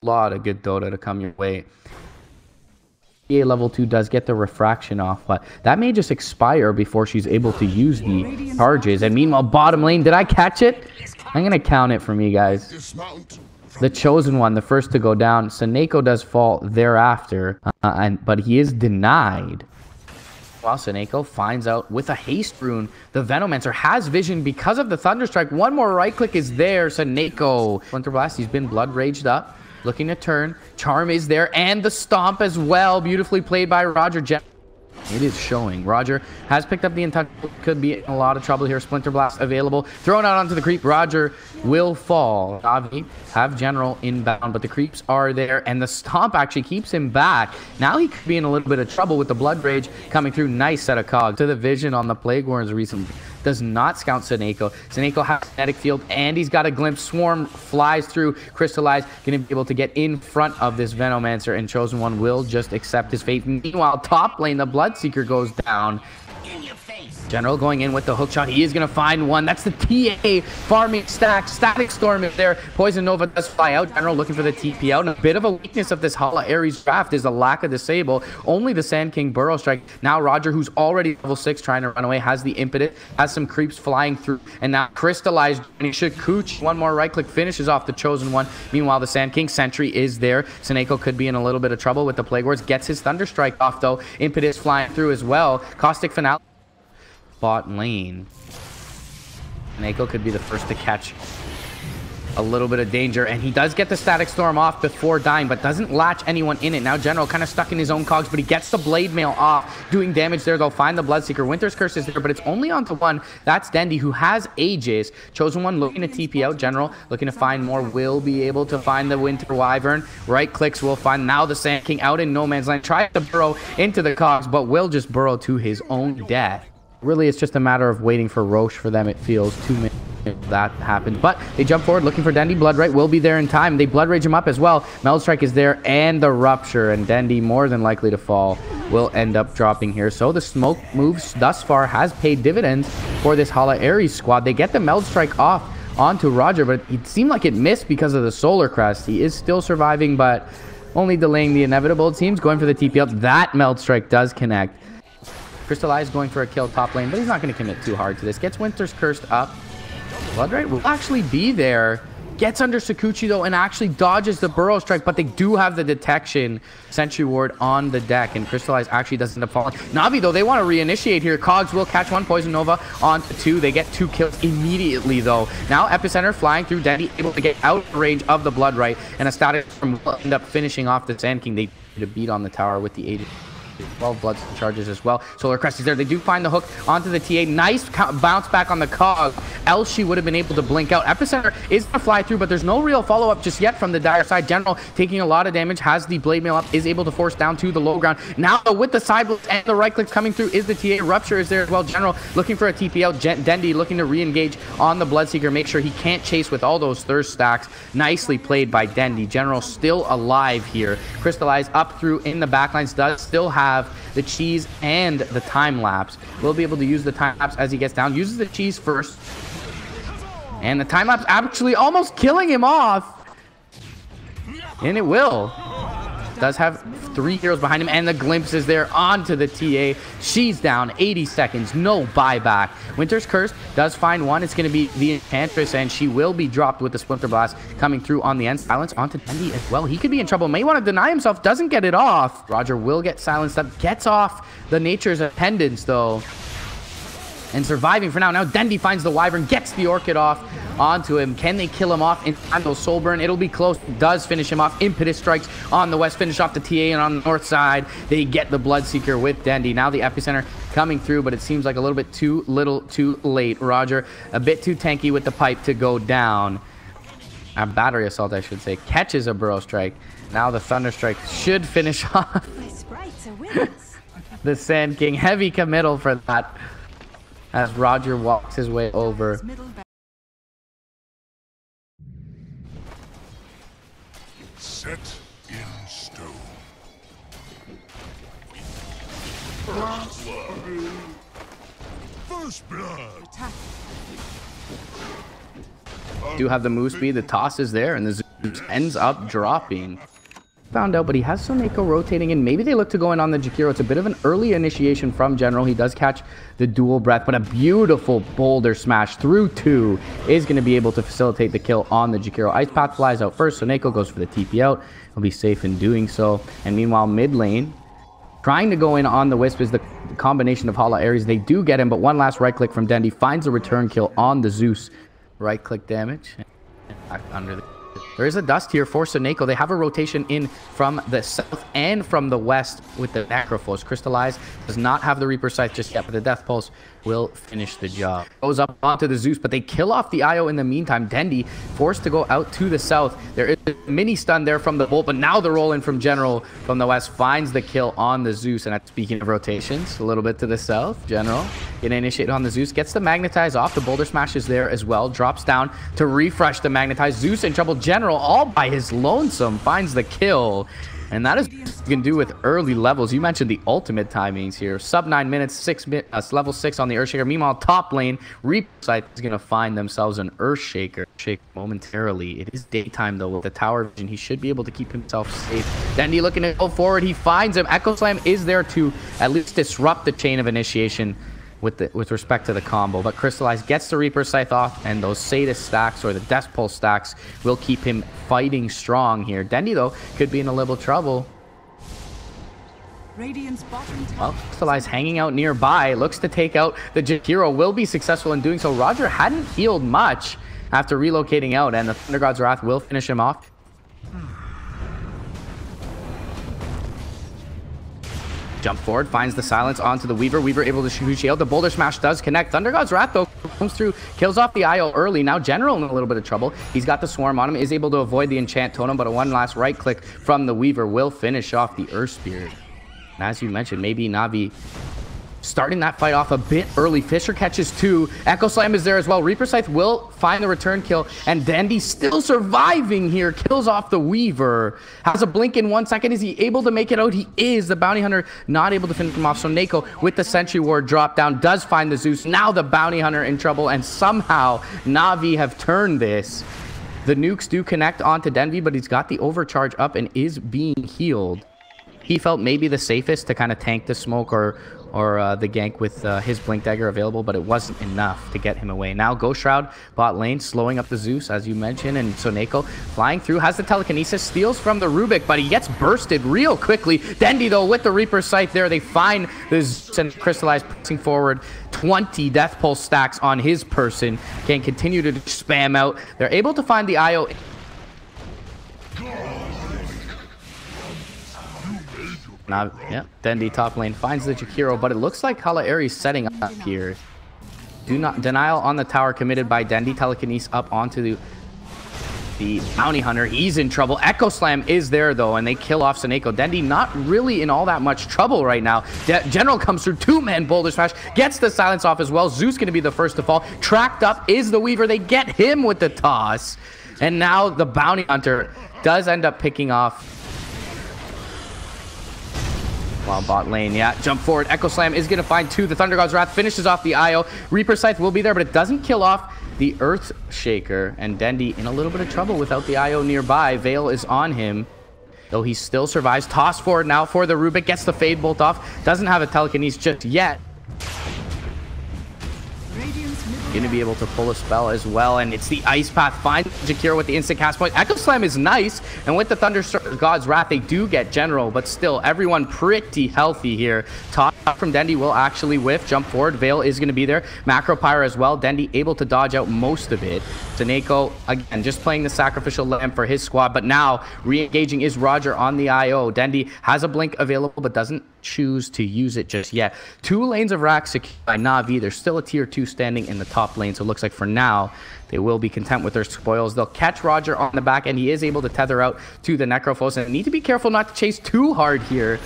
lot of good Dota to come your way. EA level 2 does get the refraction off, but that may just expire before she's able to use the charges. And meanwhile, bottom lane, did I catch it? I'm going to count it from you guys. The Chosen One, the first to go down. Seneko does fall thereafter, but he is denied. While Seneko finds out with a haste rune, the Venomancer has vision because of the Thunderstrike. One more right click is there. Seneko. Splinter Blast, he's been blood raged up. Looking to turn. Charm is there. And the Stomp as well. Beautifully played by Roger. It is showing. Roger has picked up the Untouchable. Could be in a lot of trouble here. Splinter Blast available. Thrown out onto the creep. Roger will fall. Navi have General inbound, but the creeps are there. And the Stomp actually keeps him back. Now he could be in a little bit of trouble with the Blood Rage coming through. Nice set of cogs. To the vision on the Plague Warrens recently. Does not scout Seneko. Seneko has Kinetic Field, and he's got a glimpse. Swarm flies through. Crystallize, going to be able to get in front of this Venomancer, and Chosen One will just accept his fate. Meanwhile, top lane, the Bloodseeker goes down. General going in with the hook shot. He is going to find one. That's the TA farming stack. Static Storm is there. Poison Nova does fly out. General looking for the TP out. And a bit of a weakness of this Hala Ares draft is the lack of disable. Only the Sand King Burrow Strike. Now Roger, who's already level 6 trying to run away, has the impetus, has some creeps flying through, and now Crystallized. And he should cooch. One more right click finishes off the Chosen One. Meanwhile, the Sand King Sentry is there. Seneko could be in a little bit of trouble with the Plague Wars. Gets his Thunderstrike off though. Impetus flying through as well. Caustic Finale. Bot lane. Seneko could be the first to catch a little bit of danger, and he does get the Static Storm off before dying, but doesn't latch anyone in it. Now General kind of stuck in his own cogs, but he gets the Blade Mail off, doing damage there. They'll find the Bloodseeker. Winter's Curse is there, but it's only onto one. That's Dendi, who has Aegis. Chosen One looking to TP out. General looking to find more. Will be able to find the Winter Wyvern. Right clicks will find now the Sand King out in no man's land. Tries to burrow into the cogs, but will just burrow to his own death. Really, it's just a matter of waiting for Roche for them, it feels. 2 minutes that happened. But they jump forward looking for Dendi. Blood Right will be there in time. They Blood Rage him up as well. Meld Strike is there and the Rupture. And Dendi, more than likely to fall, will end up dropping here. So the smoke moves thus far has paid dividends for this Hala Ares squad. They get the Meld Strike off onto Roger, but it seemed like it missed because of the Solar Crest. He is still surviving, but only delaying the inevitable, it seems. Going for the TP up. That Meld Strike does connect. Crystallize going for a kill top lane, but he's not going to commit too hard to this. Gets Winter's Cursed up. Bloodright will actually be there. Gets under Sakuchi though and actually dodges the Burrow Strike, but they do have the detection Sentry Ward on the deck, and Crystallize actually does end up falling. Navi though, they want to reinitiate here. Cogs will catch one. Poison Nova on to 2. They get 2 kills immediately though. Now Epicenter flying through. Dendi able to get out of range of the Bloodright, and a Static Storm will end up finishing off the Sand King. They need to beat on the tower with the 80. 12 blood charges as well. Solar Crest is there. They do find the hook onto the TA. Nice bounce back on the cog. Else she would have been able to blink out. Epicenter is going to fly through, but there's no real follow-up just yet from the Dire side. General taking a lot of damage, has the Blade Mail up, is able to force down to the low ground. Now with the side blitz and the right clicks coming through is the TA. Rupture is there as well. General looking for a TP out. Dendi looking to re-engage on the Bloodseeker. Make sure he can't chase with all those thirst stacks. Nicely played by Dendi. General still alive here. Crystallize up through in the backlines. Does still have the cheese and the time lapse. Will be able to use the time lapse as he gets down. Uses the cheese first. And the time lapse actually almost killing him off. And it will. Does have 3 heroes behind him, and the glimpse is there onto the TA. She's down. 80 seconds. No buyback. Winter's Curse does find one. It's going to be the Enchantress, and she will be dropped with the Splinter Blast coming through on the end. Silence onto Dendi as well. He could be in trouble. May want to deny himself. Doesn't get it off. Roger will get silenced up. Gets off the Nature's Appendants, though. And surviving for now. Now Dendi finds the Wyvern, gets the Orchid off onto him. Can they kill him off in time? Soul Burn, it'll be close. Does finish him off. Impetus strikes on the west, finish off the TA, and on the north side, they get the Bloodseeker with Dendi. Now the Epicenter coming through, but it seems like a little bit too little too late. Roger, a bit too tanky with the pipe to go down. A battery assault, I should say, catches a Burrow Strike. Now the Thunder Strike should finish off the Sand King. Heavy committal for that, as Roger walks his way over. Set in stone. First blood. Do have the move speed. The toss is there, and the ends up dropping. Found out, but he has Soneko rotating in. Maybe they look to go in on the Jakiro. It's a bit of an early initiation from General. He does catch the dual breath, but a beautiful boulder smash through 2 is going to be able to facilitate the kill on the Jakiro. Ice Path flies out first. Soneko goes for the TP out. He'll be safe in doing so. And meanwhile, mid lane, trying to go in on the Wisp is the combination of Hala Ares. They do get him, but one last right click from Dendi finds a return kill on the Zeus. Right click damage. Back under the... There is a dust here for Soneko. They have a rotation in from the south and from the west with the Necrophos. Crystallize does not have the Reaper Scythe just yet, but the Death Pulse will finish the job. Goes up onto the Zeus, but they kill off the IO in the meantime. Dendi forced to go out to the south. There is a mini stun there from the Bolt, but now the roll in from General from the west finds the kill on the Zeus. And speaking of rotations, a little bit to the south, General gonna initiate on the Zeus, gets the Magnetize off. The Boulder Smash is there as well. Drops down to refresh the Magnetize. Zeus in trouble. General all by his lonesome finds the kill. And that is what you can do with early levels. You mentioned the ultimate timings here. Sub 9 minutes, level 6 on the Earthshaker. Meanwhile, top lane, Reaper Scythe is going to find themselves an Earthshaker. Shake momentarily. It is daytime, though, with the tower vision. He should be able to keep himself safe. Dendi looking to go forward. He finds him. Echo Slam is there to at least disrupt the chain of initiation with respect to the combo. But Crystallize gets the Reaper Scythe off, and those Sadist stacks or the Death Pulse stacks will keep him fighting strong here. Dendi, though, could be in a little trouble. Well, Crystallize hanging out nearby, looks to take out the Jakiro, will be successful in doing so. Roger hadn't healed much after relocating out, and the Thunder God's Wrath will finish him off. Jump forward, finds the silence onto the Weaver. Weaver able to shoot shield. The Boulder Smash does connect. Thunder God's Wrath, though, comes through, kills off the IO early. Now General in a little bit of trouble. He's got the Swarm on him, is able to avoid the Enchant Totem, but a one last right click from the Weaver will finish off the Earth Spirit. And as you mentioned, maybe Na'Vi starting that fight off a bit early. Fisher catches 2. Echo Slam is there as well. Reaper Scythe will find the return kill. And Dendi still surviving here. Kills off the Weaver. Has a blink in 1 second. Is he able to make it out? He is. The Bounty Hunter not able to finish him off. So Soneko with the Sentry Ward drop down does find the Zeus. Now the Bounty Hunter in trouble. And somehow Na'Vi have turned this. The nukes do connect onto Denvi, but he's got the overcharge up and is being healed. He felt maybe the safest to kind of tank the smoke or the gank with his Blink Dagger available, but it wasn't enough to get him away. Now Ghost Shroud bot lane, slowing up the Zeus, as you mentioned, and Soneko flying through, has the Telekinesis, steals from the Rubik, but he gets bursted real quickly. Dendi, though, with the Reaper Scythe there, they find the Zeus and Crystallize pressing forward. 20 Death Pulse stacks on his person, can continue to spam out. They're able to find the IO. Now, yeah, Dendi top lane finds the Jakiro, but it looks like Hala Ares setting up here. Denial on the tower committed by Dendi. Telekinesis up onto the Bounty Hunter. He's in trouble. Echo Slam is there, though, and they kill off Soneko. Dendi not really in all that much trouble right now. General comes through, 2-man Boulder Smash, gets the silence off as well. Zeus going to be the first to fall. Tracked up is the Weaver. They get him with the toss. And now the Bounty Hunter does end up picking off. While bot lane, yeah, jump forward. Echo Slam is going to find 2. The Thunder God's Wrath finishes off the IO. Reaper Scythe will be there, but it doesn't kill off the Earth Shaker. And Dendi in a little bit of trouble without the IO nearby. Veil is on him, though he still survives. Toss forward now for the Rubik. Gets the Fade Bolt off. Doesn't have a Telekinesis just yet. Going to be able to pull a spell as well, and it's the Ice Path. Finds Jakiro with the instant cast point. Echo Slam is nice, and with the Thunder God's Wrath, they do get General, but still, everyone pretty healthy here. Top from Dendi will actually whiff. Jump forward. Veil is going to be there. Macro Pyre as well. Dendi able to dodge out most of it. Soneko, again, just playing the Sacrificial Lamb for his squad, but now re-engaging is Roger on the IO. Dendi has a blink available, but doesn't choose to use it just yet. 2 lanes of rack secured by Na'Vi. There's still a tier 2 standing in the top lane, so it looks like for now they will be content with their spoils. They'll catch Roger on the back, and he is able to tether out to the Necrophos, and need to be careful not to chase too hard here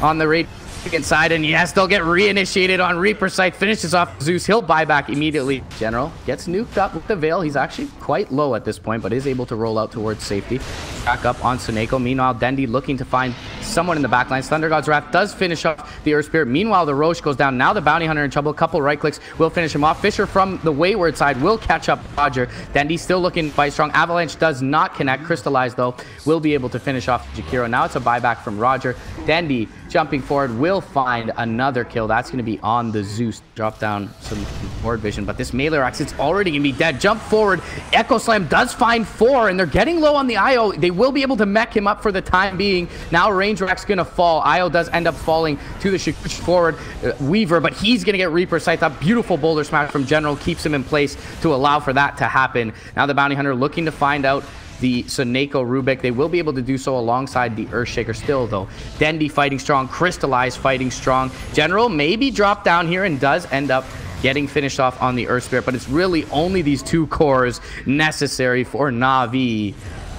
on the raid. inside, and yes, they'll get reinitiated on Reaper Sight. Finishes off Zeus. He'll buy back immediately. General gets nuked up with the Veil. He's actually quite low at this point, but is able to roll out towards safety. Back up on Suneko. Meanwhile, Dendi looking to find someone in the backline. Thunder God's Wrath does finish off the Earth Spirit. Meanwhile, the Roche goes down. Now the Bounty Hunter in trouble. A couple right clicks will finish him off. Fisher from the Wayward side will catch up Roger. Dendi still looking to fight strong. Avalanche does not connect. Crystallize, though, will be able to finish off Jakiro. Now it's a buyback from Roger. Dendi jumping forward will find another kill. That's going to be on the Zeus. Drop down some board vision, but this melee Rax, it's already going to be dead. Jump forward. Echo Slam does find 4, and they're getting low on the IO. They will be able to mech him up for the time being. Now Range Rax going to fall. IO does end up falling to the Shikuchi forward Weaver, but he's going to get Reaper Sight. That beautiful boulder smash from General keeps him in place to allow for that to happen. Now the Bounty Hunter looking to find out the Suneko Rubik. They will be able to do so alongside the Earthshaker still, though. Dendi fighting strong. Crystallize fighting strong. General maybe drop down here and does end up getting finished off on the Earth Spirit, but it's really only these 2 cores necessary for Na'Vi.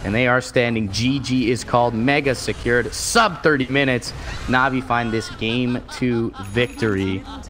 And they are standing. GG is called. Mega secured. Sub 30 minutes. Na'Vi find this game 2 victory.